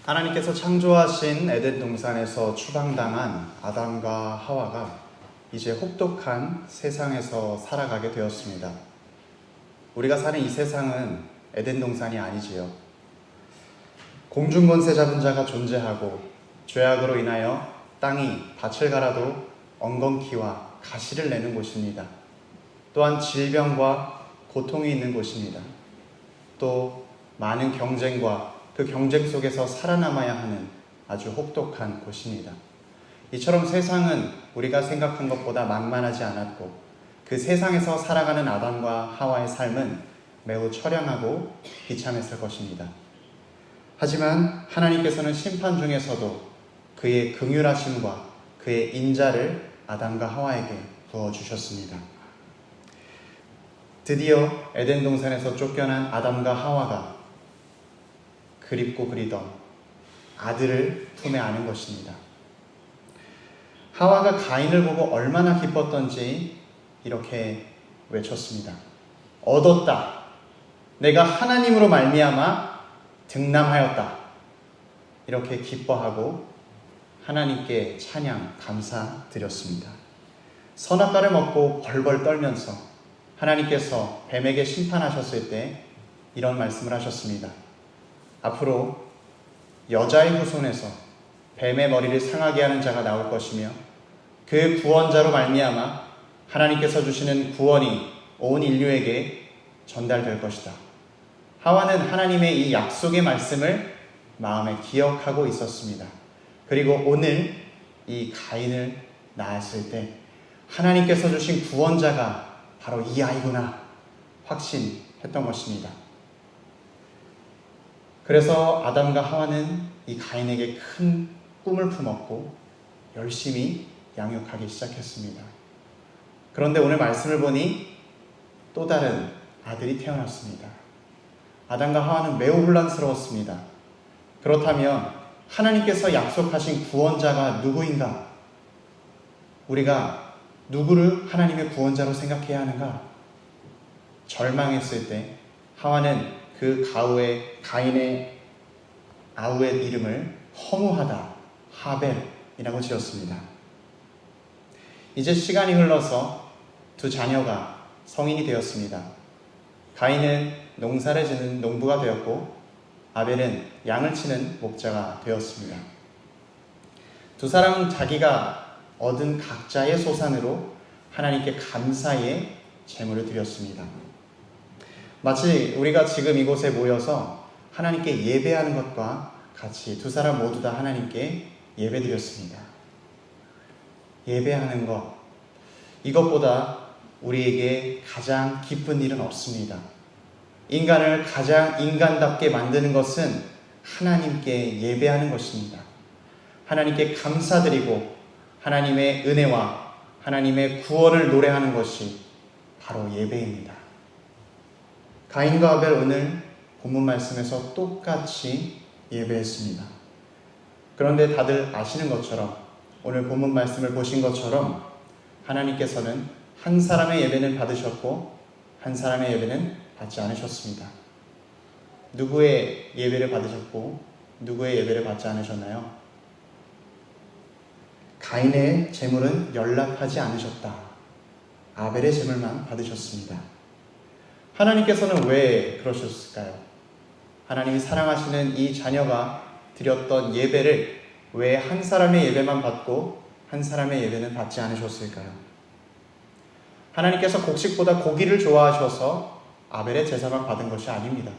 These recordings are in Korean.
하나님께서 창조하신 에덴 동산에서 추방당한 아담과 하와가 이제 혹독한 세상에서 살아가게 되었습니다. 우리가 사는 이 세상은 에덴 동산이 아니지요. 공중권세 잡은 자가 존재하고 죄악으로 인하여 땅이 밭을 갈아도 엉겅퀴와 가시를 내는 곳입니다. 또한 질병과 고통이 있는 곳입니다. 또 많은 경쟁과 그 경쟁 속에서 살아남아야 하는 아주 혹독한 곳입니다. 이처럼 세상은 우리가 생각한 것보다 만만하지 않았고 그 세상에서 살아가는 아담과 하와의 삶은 매우 처량하고 비참했을 것입니다. 하지만 하나님께서는 심판 중에서도 그의 긍휼하심과 그의 인자를 아담과 하와에게 부어주셨습니다. 드디어 에덴 동산에서 쫓겨난 아담과 하와가 그립고 그리던 아들을 품에 안은 것입니다. 하와가 가인을 보고 얼마나 기뻤던지 이렇게 외쳤습니다. 얻었다. 내가 하나님으로 말미암아 등남하였다. 이렇게 기뻐하고 하나님께 찬양, 감사드렸습니다. 선악과를 먹고 벌벌 떨면서 하나님께서 뱀에게 심판하셨을 때 이런 말씀을 하셨습니다. 앞으로 여자의 후손에서 뱀의 머리를 상하게 하는 자가 나올 것이며 그 구원자로 말미암아 하나님께서 주시는 구원이 온 인류에게 전달될 것이다. 하와는 하나님의 이 약속의 말씀을 마음에 기억하고 있었습니다. 그리고 오늘 이 가인을 낳았을 때 하나님께서 주신 구원자가 바로 이 아이구나 확신했던 것입니다. 그래서 아담과 하와는 이 가인에게 큰 꿈을 품었고 열심히 양육하기 시작했습니다. 그런데 오늘 말씀을 보니 또 다른 아들이 태어났습니다. 아담과 하와는 매우 혼란스러웠습니다. 그렇다면 하나님께서 약속하신 구원자가 누구인가? 우리가 누구를 하나님의 구원자로 생각해야 하는가? 절망했을 때 하와는 그 가인의 아우의 이름을 허무하다, 하벨이라고 지었습니다. 이제 시간이 흘러서 두 자녀가 성인이 되었습니다. 가인은 농사를 지는 농부가 되었고 아벨은 양을 치는 목자가 되었습니다. 두 사람은 자기가 얻은 각자의 소산으로 하나님께 감사의 제물을 드렸습니다. 마치 우리가 지금 이곳에 모여서 하나님께 예배하는 것과 같이 두 사람 모두 다 하나님께 예배드렸습니다. 예배하는 것, 이것보다 우리에게 가장 기쁜 일은 없습니다. 인간을 가장 인간답게 만드는 것은 하나님께 예배하는 것입니다. 하나님께 감사드리고 하나님의 은혜와 하나님의 구원을 노래하는 것이 바로 예배입니다. 가인과 아벨 오늘 본문 말씀에서 똑같이 예배했습니다. 그런데 다들 아시는 것처럼 오늘 본문 말씀을 보신 것처럼 하나님께서는 한 사람의 예배는 받으셨고 한 사람의 예배는 받지 않으셨습니다. 누구의 예배를 받으셨고 누구의 예배를 받지 않으셨나요? 가인의 제물은 연락하지 않으셨다. 아벨의 제물만 받으셨습니다. 하나님께서는 왜 그러셨을까요? 하나님이 사랑하시는 이 자녀가 드렸던 예배를 왜 한 사람의 예배만 받고 한 사람의 예배는 받지 않으셨을까요? 하나님께서 곡식보다 고기를 좋아하셔서 아벨의 제사만 받은 것이 아닙니다.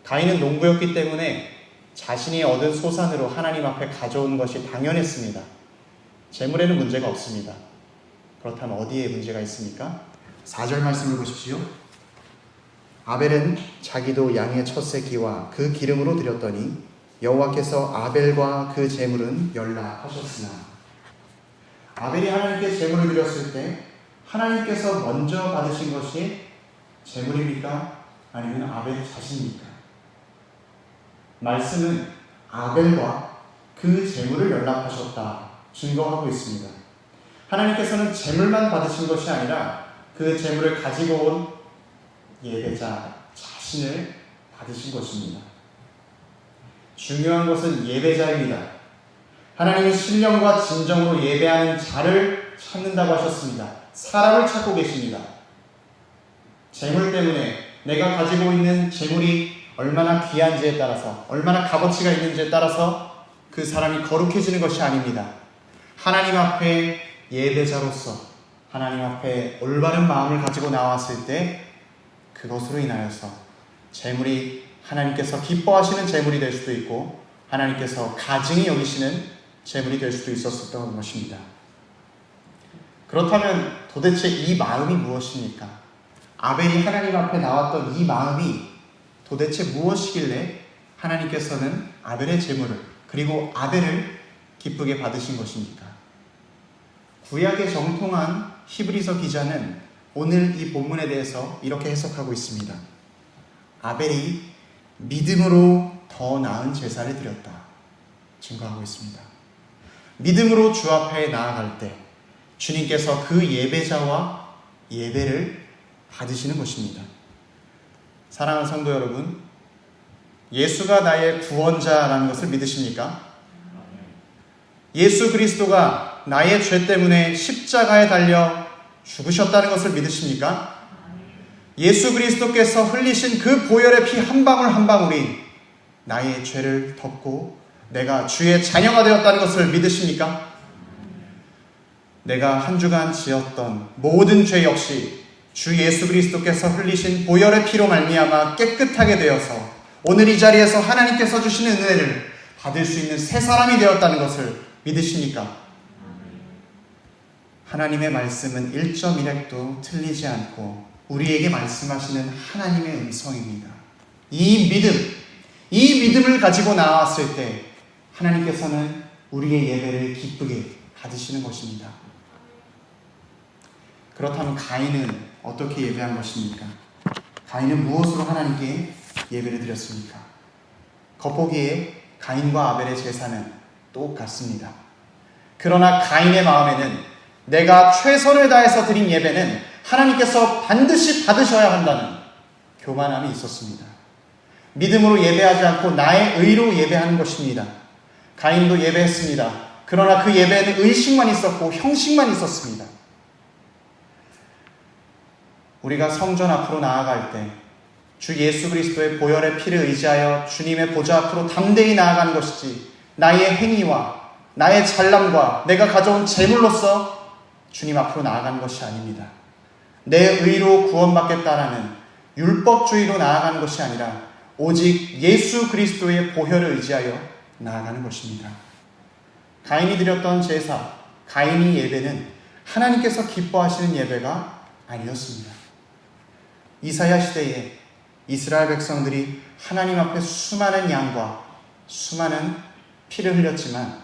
가인은 농부였기 때문에 자신이 얻은 소산으로 하나님 앞에 가져온 것이 당연했습니다. 제물에는 문제가 없습니다. 그렇다면 어디에 문제가 있습니까? 4절 말씀을 보십시오. 아벨은 자기도 양의 첫 새끼와 그 기름으로 드렸더니 여호와께서 아벨과 그 제물은 연락하셨으나. 아벨이 하나님께 제물을 드렸을 때 하나님께서 먼저 받으신 것이 제물입니까? 아니면 아벨 자신입니까? 말씀은 아벨과 그 제물을 연락하셨다 증거하고 있습니다. 하나님께서는 제물만 받으신 것이 아니라 그 제물을 가지고 온 예배자 자신을 받으신 것입니다. 중요한 것은 예배자입니다. 하나님은 신령과 진정으로 예배하는 자를 찾는다고 하셨습니다. 사람을 찾고 계십니다. 재물 때문에 내가 가지고 있는 재물이 얼마나 귀한지에 따라서, 얼마나 값어치가 있는지에 따라서 그 사람이 거룩해지는 것이 아닙니다. 하나님 앞에 예배자로서 하나님 앞에 올바른 마음을 가지고 나왔을 때 그것으로 인하여서 재물이 하나님께서 기뻐하시는 재물이 될 수도 있고 하나님께서 가증히 여기시는 재물이 될 수도 있었던 것입니다. 그렇다면 도대체 이 마음이 무엇입니까? 아벨이 하나님 앞에 나왔던 이 마음이 도대체 무엇이길래 하나님께서는 아벨의 재물을 그리고 아벨을 기쁘게 받으신 것입니까? 구약에 정통한 히브리서 기자는 오늘 이 본문에 대해서 이렇게 해석하고 있습니다. 아벨이 믿음으로 더 나은 제사를 드렸다 증거하고 있습니다. 믿음으로 주 앞에 나아갈 때 주님께서 그 예배자와 예배를 받으시는 것입니다. 사랑하는 성도 여러분, 예수가 나의 구원자라는 것을 믿으십니까? 예수 그리스도가 나의 죄 때문에 십자가에 달려 죽으셨다는 것을 믿으십니까? 예수 그리스도께서 흘리신 그 보혈의 피 한 방울 한 방울이 나의 죄를 덮고 내가 주의 자녀가 되었다는 것을 믿으십니까? 내가 한 주간 지었던 모든 죄 역시 주 예수 그리스도께서 흘리신 보혈의 피로 말미암아 깨끗하게 되어서 오늘 이 자리에서 하나님께서 주시는 은혜를 받을 수 있는 새 사람이 되었다는 것을 믿으십니까? 하나님의 말씀은 1.1핵도 틀리지 않고 우리에게 말씀하시는 하나님의 음성입니다. 이 믿음을 가지고 나왔을 때 하나님께서는 우리의 예배를 기쁘게 받으시는 것입니다. 그렇다면 가인은 어떻게 예배한 것입니까? 가인은 무엇으로 하나님께 예배를 드렸습니까? 겉보기에 가인과 아벨의 제사는 똑같습니다. 그러나 가인의 마음에는 내가 최선을 다해서 드린 예배는 하나님께서 반드시 받으셔야 한다는 교만함이 있었습니다. 믿음으로 예배하지 않고 나의 의로 예배하는 것입니다. 가인도 예배했습니다. 그러나 그 예배에는 의식만 있었고 형식만 있었습니다. 우리가 성전 앞으로 나아갈 때 주 예수 그리스도의 보혈의 피를 의지하여 주님의 보좌 앞으로 담대히 나아가는 것이지 나의 행위와 나의 잘남과 내가 가져온 재물로서 주님 앞으로 나아가는 것이 아닙니다. 내 의로 구원받겠다라는 율법주의로 나아가는 것이 아니라 오직 예수 그리스도의 보혈을 의지하여 나아가는 것입니다. 가인이 드렸던 제사, 가인이 예배는 하나님께서 기뻐하시는 예배가 아니었습니다. 이사야 시대에 이스라엘 백성들이 하나님 앞에 수많은 양과 수많은 피를 흘렸지만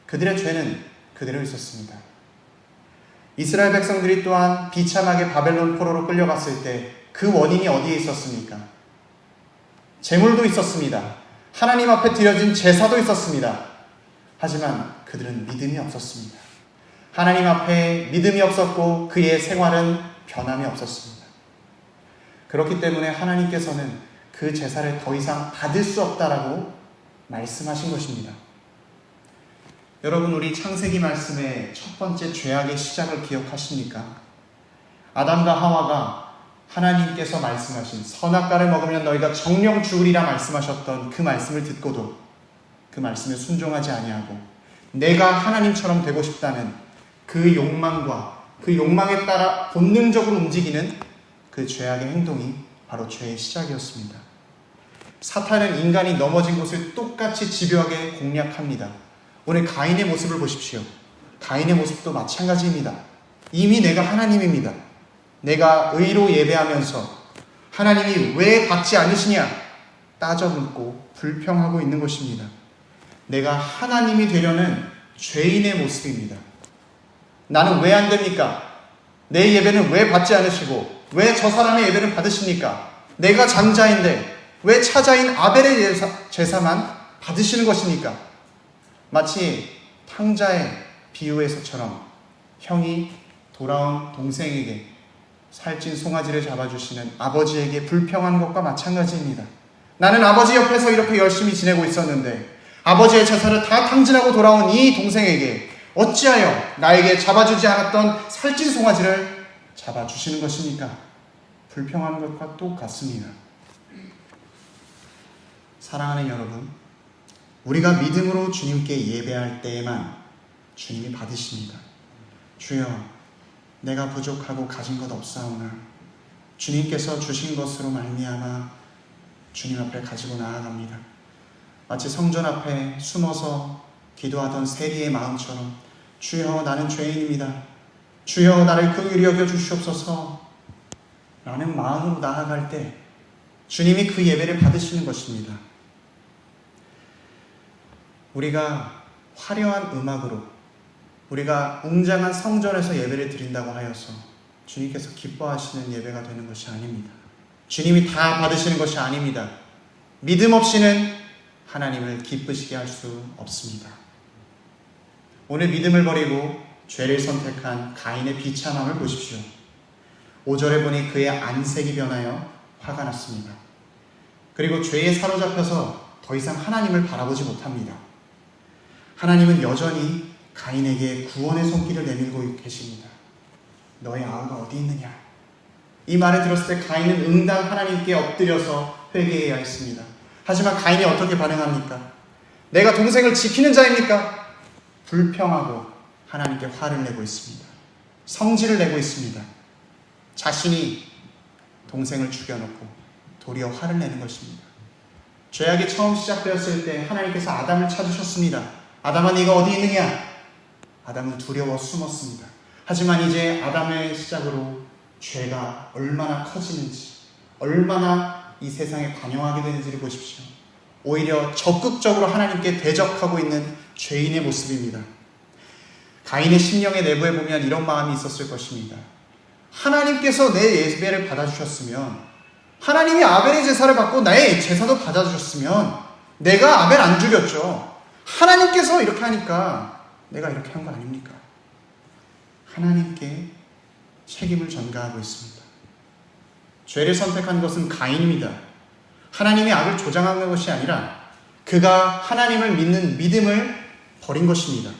그들의 죄는 그대로 있었습니다. 이스라엘 백성들이 또한 비참하게 바벨론 포로로 끌려갔을 때 그 원인이 어디에 있었습니까? 재물도 있었습니다. 하나님 앞에 드려진 제사도 있었습니다. 하지만 그들은 믿음이 없었습니다. 하나님 앞에 믿음이 없었고 그의 생활은 변함이 없었습니다. 그렇기 때문에 하나님께서는 그 제사를 더 이상 받을 수 없다라고 말씀하신 것입니다. 여러분, 우리 창세기 말씀의 첫 번째 죄악의 시작을 기억하십니까? 아담과 하와가 하나님께서 말씀하신 선악과를 먹으면 너희가 정령 죽으리라 말씀하셨던 그 말씀을 듣고도 그 말씀에 순종하지 아니하고 내가 하나님처럼 되고 싶다는 그 욕망과 그 욕망에 따라 본능적으로 움직이는 그 죄악의 행동이 바로 죄의 시작이었습니다. 사탄은 인간이 넘어진 곳을 똑같이 집요하게 공략합니다. 오늘 가인의 모습을 보십시오. 가인의 모습도 마찬가지입니다. 이미 내가 하나님입니다. 내가 의로 예배하면서 하나님이 왜 받지 않으시냐 따져 묻고 불평하고 있는 것입니다. 내가 하나님이 되려는 죄인의 모습입니다. 나는 왜 안 됩니까? 내 예배는 왜 받지 않으시고 왜 저 사람의 예배는 받으십니까? 내가 장자인데 왜 차자인 아벨의 제사만 받으시는 것입니까? 마치 탕자의 비유에서처럼 형이 돌아온 동생에게 살찐 송아지를 잡아주시는 아버지에게 불평한 것과 마찬가지입니다. 나는 아버지 옆에서 이렇게 열심히 지내고 있었는데 아버지의 제사를 다 탕진하고 돌아온 이 동생에게 어찌하여 나에게 잡아주지 않았던 살찐 송아지를 잡아주시는 것입니까? 불평하는 것과 똑같습니다. 사랑하는 여러분, 우리가 믿음으로 주님께 예배할 때에만 주님이 받으십니다. 주여, 내가 부족하고 가진 것 없사오나 주님께서 주신 것으로 말미암아 주님 앞에 가지고 나아갑니다. 마치 성전 앞에 숨어서 기도하던 세리의 마음처럼 주여, 나는 죄인입니다. 주여, 나를 긍휼히 여겨 주시옵소서 라는 마음으로 나아갈 때 주님이 그 예배를 받으시는 것입니다. 우리가 화려한 음악으로, 우리가 웅장한 성전에서 예배를 드린다고 하여서 주님께서 기뻐하시는 예배가 되는 것이 아닙니다. 주님이 다 받으시는 것이 아닙니다. 믿음 없이는 하나님을 기쁘시게 할 수 없습니다. 오늘 믿음을 버리고 죄를 선택한 가인의 비참함을 보십시오. 5절에 보니 그의 안색이 변하여 화가 났습니다. 그리고 죄에 사로잡혀서 더 이상 하나님을 바라보지 못합니다. 하나님은 여전히 가인에게 구원의 손길을 내밀고 계십니다. 너의 아우가 어디 있느냐? 이 말을 들었을 때 가인은 응당 하나님께 엎드려서 회개해야 했습니다. 하지만 가인이 어떻게 반응합니까? 내가 동생을 지키는 자입니까? 불평하고 하나님께 화를 내고 있습니다. 성질을 내고 있습니다. 자신이 동생을 죽여놓고 도리어 화를 내는 것입니다. 죄악이 처음 시작되었을 때 하나님께서 아담을 찾으셨습니다. 아담아, 네가 어디 있느냐? 아담은 두려워 숨었습니다. 하지만 이제 아담의 시작으로 죄가 얼마나 커지는지, 얼마나 이 세상에 관영하게 되는지를 보십시오. 오히려 적극적으로 하나님께 대적하고 있는 죄인의 모습입니다. 가인의 심령의 내부에 보면 이런 마음이 있었을 것입니다. 하나님께서 내 예배를 받아주셨으면, 하나님이 아벨의 제사를 받고 나의 제사도 받아주셨으면 내가 아벨 안 죽였죠. 하나님께서 이렇게 하니까 내가 이렇게 한 거 아닙니까? 하나님께 책임을 전가하고 있습니다. 죄를 선택한 것은 가인입니다. 하나님이 악을 조장한 것이 아니라 그가 하나님을 믿는 믿음을 버린 것입니다.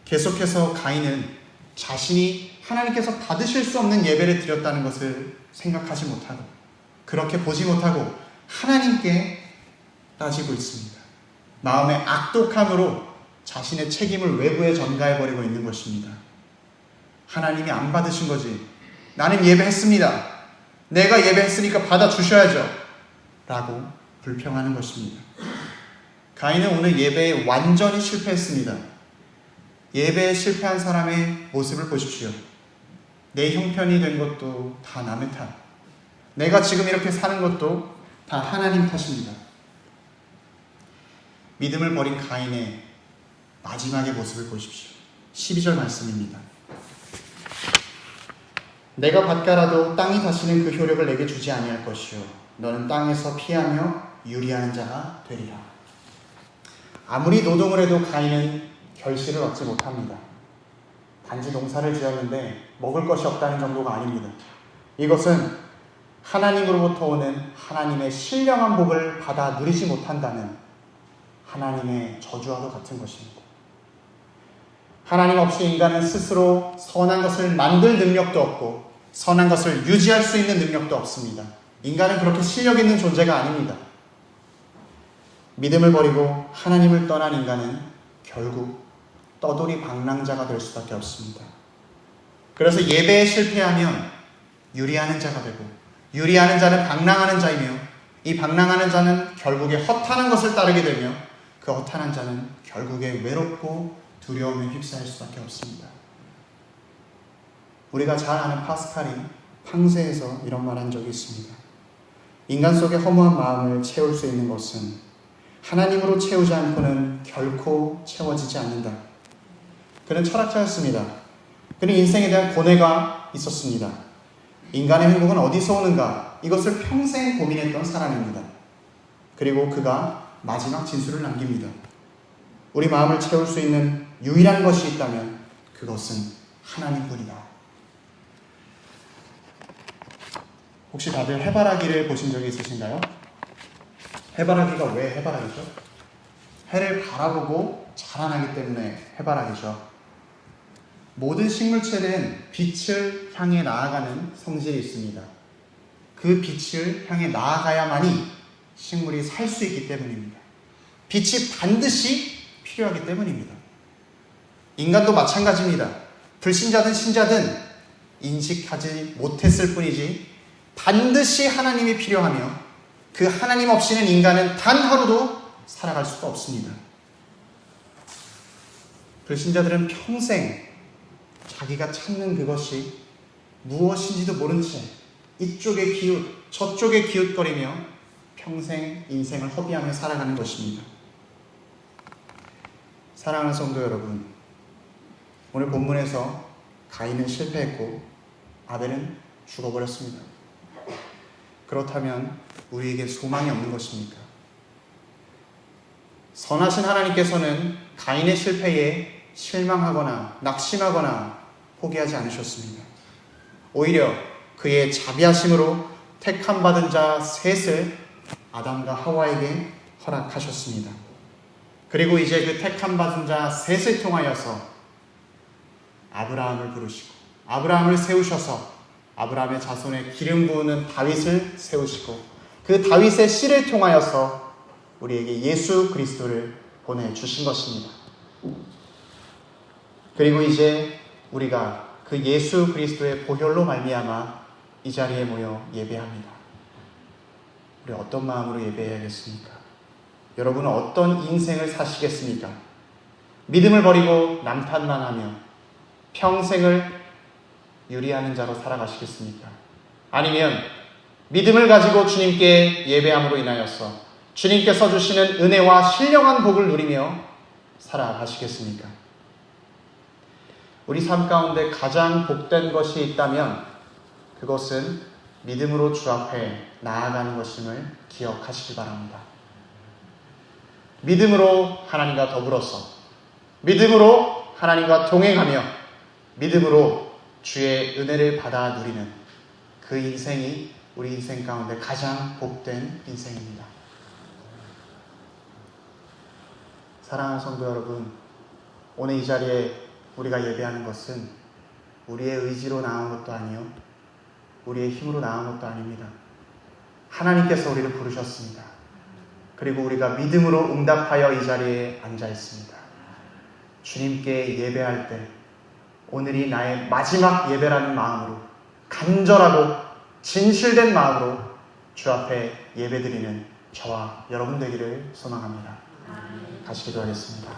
계속해서 가인은 자신이 하나님께서 받으실 수 없는 예배를 드렸다는 것을 생각하지 못하고, 그렇게 보지 못하고 하나님께 따지고 있습니다. 마음의 악독함으로 자신의 책임을 외부에 전가해버리고 있는 것입니다. 하나님이 안 받으신 거지, 나는 예배했습니다, 내가 예배했으니까 받아주셔야죠 라고 불평하는 것입니다. 가인은 오늘 예배에 완전히 실패했습니다. 예배에 실패한 사람의 모습을 보십시오. 내 형편이 된 것도 다 남의 탓, 내가 지금 이렇게 사는 것도 다 하나님 탓입니다. 믿음을 버린 가인의 마지막의 모습을 보십시오. 12절 말씀입니다. 내가 밭가라도 땅이 다시는 그 효력을 내게 주지 아니할 것이요 너는 땅에서 피하며 유리하는 자가 되리라. 아무리 노동을 해도 가인은 결실을 얻지 못합니다. 단지 농사를 지었는데 먹을 것이 없다는 정도가 아닙니다. 이것은 하나님으로부터 오는 하나님의 신령한 복을 받아 누리지 못한다는 하나님의 저주와도 같은 것입니다. 하나님 없이 인간은 스스로 선한 것을 만들 능력도 없고 선한 것을 유지할 수 있는 능력도 없습니다. 인간은 그렇게 실력 있는 존재가 아닙니다. 믿음을 버리고 하나님을 떠난 인간은 결국 떠돌이 방랑자가 될 수밖에 없습니다. 그래서 예배에 실패하면 유리하는 자가 되고, 유리하는 자는 방랑하는 자이며, 이 방랑하는 자는 결국에 허탄한 것을 따르게 되며, 그 허탄한 자는 결국에 외롭고 두려움에 휩싸일 수밖에 없습니다. 우리가 잘 아는 파스칼이 팡세에서 이런 말 한 적이 있습니다. 인간 속의 허무한 마음을 채울 수 있는 것은 하나님으로 채우지 않고는 결코 채워지지 않는다. 그는 철학자였습니다. 그는 인생에 대한 고뇌가 있었습니다. 인간의 행복은 어디서 오는가? 이것을 평생 고민했던 사람입니다. 그리고 그가 마지막 진술을 남깁니다. 우리 마음을 채울 수 있는 유일한 것이 있다면 그것은 하나님뿐이다. 혹시 다들 해바라기를 보신 적이 있으신가요? 해바라기가 왜 해바라기죠? 해를 바라보고 자라나기 때문에 해바라기죠. 모든 식물체는 빛을 향해 나아가는 성질이 있습니다. 그 빛을 향해 나아가야만이 식물이 살 수 있기 때문입니다. 빛이 반드시 필요하기 때문입니다. 인간도 마찬가지입니다. 불신자든 신자든 인식하지 못했을 뿐이지 반드시 하나님이 필요하며 그 하나님 없이는 인간은 단 하루도 살아갈 수가 없습니다. 불신자들은 평생 자기가 찾는 그것이 무엇인지도 모른 채 이쪽에 기웃 저쪽에 기웃거리며 평생 인생을 허비하며 살아가는 것입니다. 사랑하는 성도 여러분, 오늘 본문에서 가인은 실패했고 아벨은 죽어버렸습니다. 그렇다면 우리에게 소망이 없는 것입니까? 선하신 하나님께서는 가인의 실패에 실망하거나 낙심하거나 포기하지 않으셨습니다. 오히려 그의 자비하심으로 택함받은 자 셋을 아담과 하와에게 허락하셨습니다. 그리고 이제 그 택함받은 자 셋을 통하여서 아브라함을 부르시고 아브라함을 세우셔서 아브라함의 자손에 기름 부으는 다윗을 세우시고 그 다윗의 씨를 통하여서 우리에게 예수 그리스도를 보내주신 것입니다. 그리고 이제 우리가 그 예수 그리스도의 보혈로 말미암아 이 자리에 모여 예배합니다. 우리 어떤 마음으로 예배해야겠습니까? 여러분은 어떤 인생을 사시겠습니까? 믿음을 버리고 남탓만 하며 평생을 유리하는 자로 살아가시겠습니까? 아니면 믿음을 가지고 주님께 예배함으로 인하여서 주님께서 주시는 은혜와 신령한 복을 누리며 살아가시겠습니까? 우리 삶 가운데 가장 복된 것이 있다면 그것은 믿음으로 주 앞에 나아가는 것임을 기억하시기 바랍니다. 믿음으로 하나님과 더불어서 믿음으로 하나님과 동행하며 믿음으로 주의 은혜를 받아 누리는 그 인생이 우리 인생 가운데 가장 복된 인생입니다. 사랑하는 성도 여러분, 오늘 이 자리에 우리가 예배하는 것은 우리의 의지로 나온 것도 아니요 우리의 힘으로 나온 것도 아닙니다. 하나님께서 우리를 부르셨습니다. 그리고 우리가 믿음으로 응답하여 이 자리에 앉아 있습니다. 주님께 예배할 때 오늘이 나의 마지막 예배라는 마음으로 간절하고 진실된 마음으로 주 앞에 예배드리는 저와 여러분 되기를 소망합니다. 같이 기도하겠습니다.